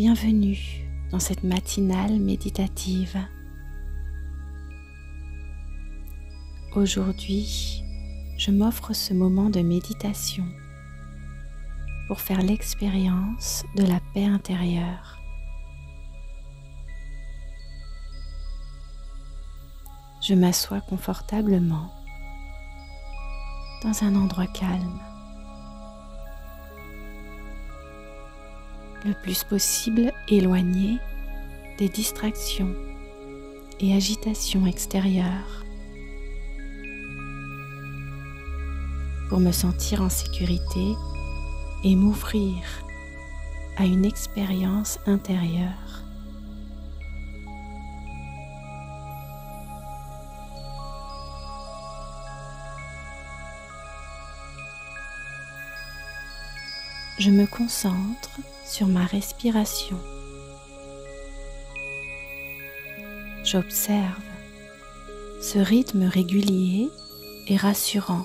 Bienvenue dans cette matinale méditative. Aujourd'hui, je m'offre ce moment de méditation pour faire l'expérience de la paix intérieure. Je m'assois confortablement dans un endroit calme, le plus possible éloigné des distractions et agitations extérieures, pour me sentir en sécurité et m'ouvrir à une expérience intérieure. Je me concentre sur ma respiration. J'observe ce rythme régulier et rassurant.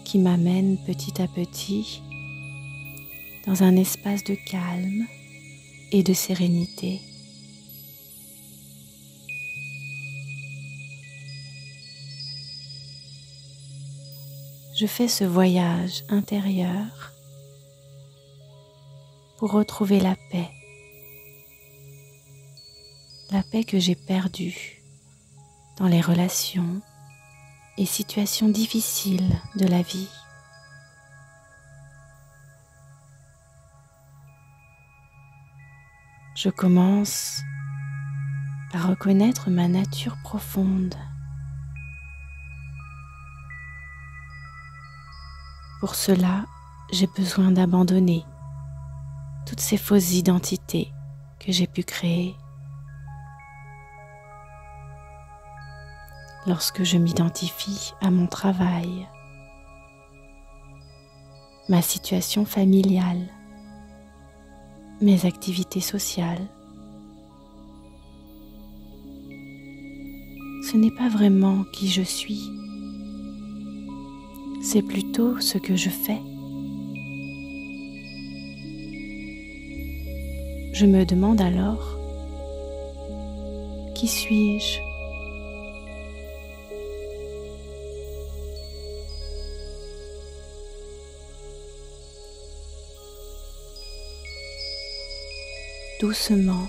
Qui m'amène petit à petit dans un espace de calme et de sérénité. Je fais ce voyage intérieur pour retrouver la paix que j'ai perdue dans les relations et situations difficiles de la vie. Je commence par reconnaître ma nature profonde. Pour cela, j'ai besoin d'abandonner toutes ces fausses identités que j'ai pu créer. Lorsque je m'identifie à mon travail, ma situation familiale, mes activités sociales, ce n'est pas vraiment qui je suis. C'est plutôt ce que je fais. Je me demande alors, qui suis-je ? Doucement,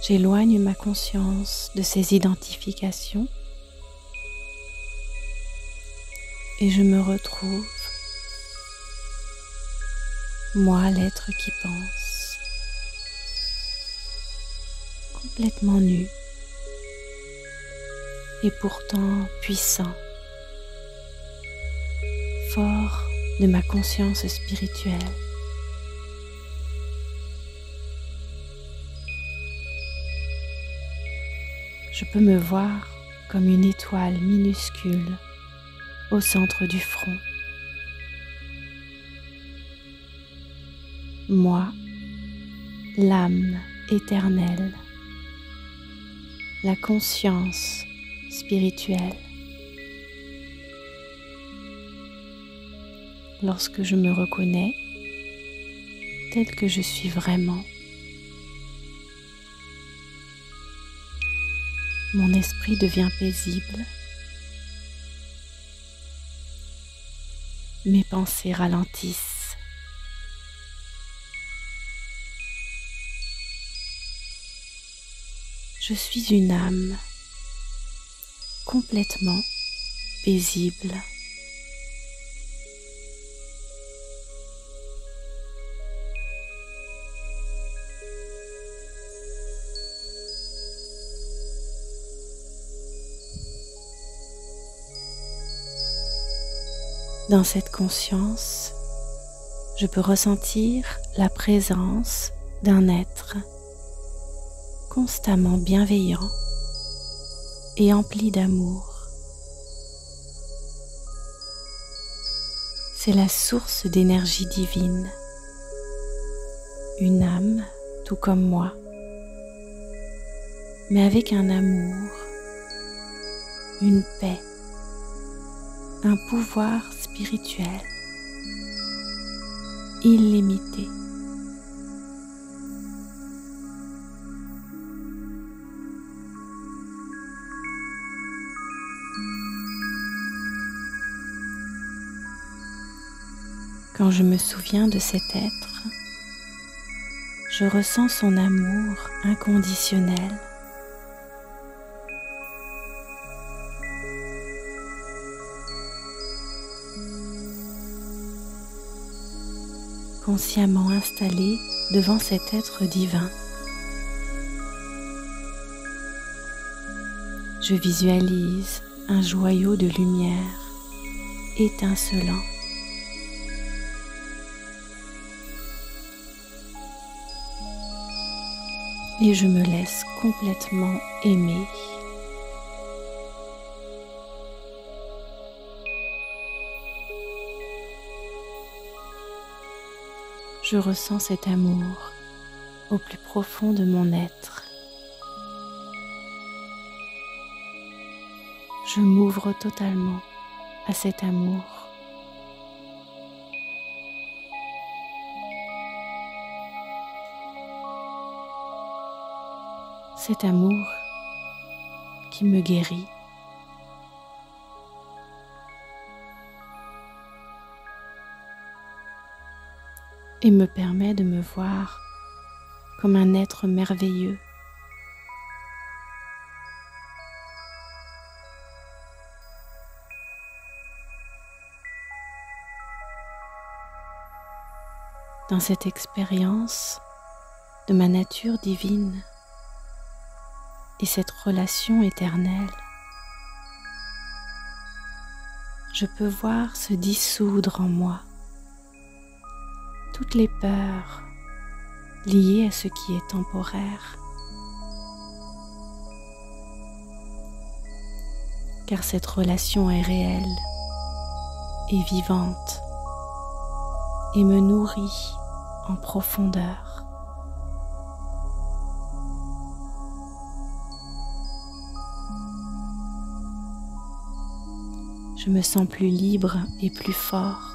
j'éloigne ma conscience de ces identifications et je me retrouve, moi l'être qui pense, complètement nu et pourtant puissant, fort de ma conscience spirituelle. Je peux me voir comme une étoile minuscule au centre du front. Moi, l'âme éternelle, la conscience spirituelle. Lorsque je me reconnais tel que je suis vraiment, mon esprit devient paisible, mes pensées ralentissent. Je suis une âme complètement paisible. Dans cette conscience, je peux ressentir la présence d'un être constamment bienveillant et empli d'amour. C'est la source d'énergie divine, une âme tout comme moi, mais avec un amour, une paix un pouvoir spirituel illimité. Quand je me souviens de cet être, je ressens son amour inconditionnel. Consciemment installé devant cet être divin, je visualise un joyau de lumière étincelant. Et je me laisse complètement aimer. Je ressens cet amour au plus profond de mon être. Je m'ouvre totalement à cet amour. Cet amour qui me guérit. Et me permet de me voir comme un être merveilleux. Dans cette expérience de ma nature divine et cette relation éternelle, je peux voir se dissoudre en moi toutes les peurs liées à ce qui est temporaire, car cette relation est réelle et vivante et me nourrit en profondeur. Je me sens plus libre et plus fort.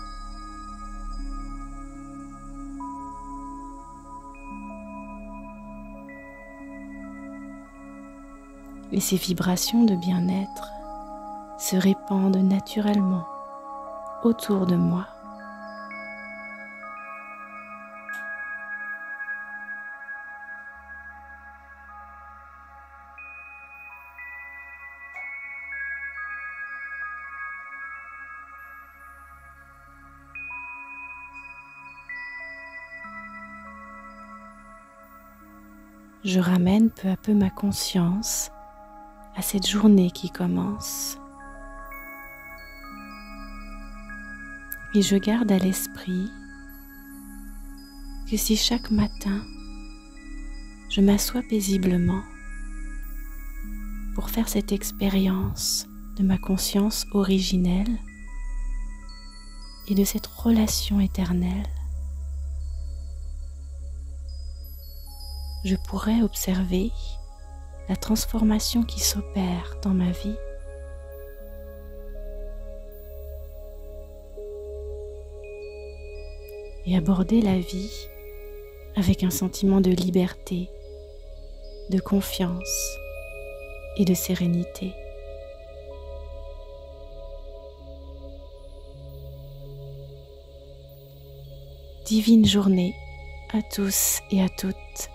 Et ces vibrations de bien-être se répandent naturellement autour de moi. Je ramène peu à peu ma conscience à cette journée qui commence. Et je garde à l'esprit que si chaque matin je m'assois paisiblement pour faire cette expérience de ma conscience originelle et de cette relation éternelle, je pourrais observer la transformation qui s'opère dans ma vie. Et aborder la vie avec un sentiment de liberté, de confiance et de sérénité. Divine journée à tous et à toutes.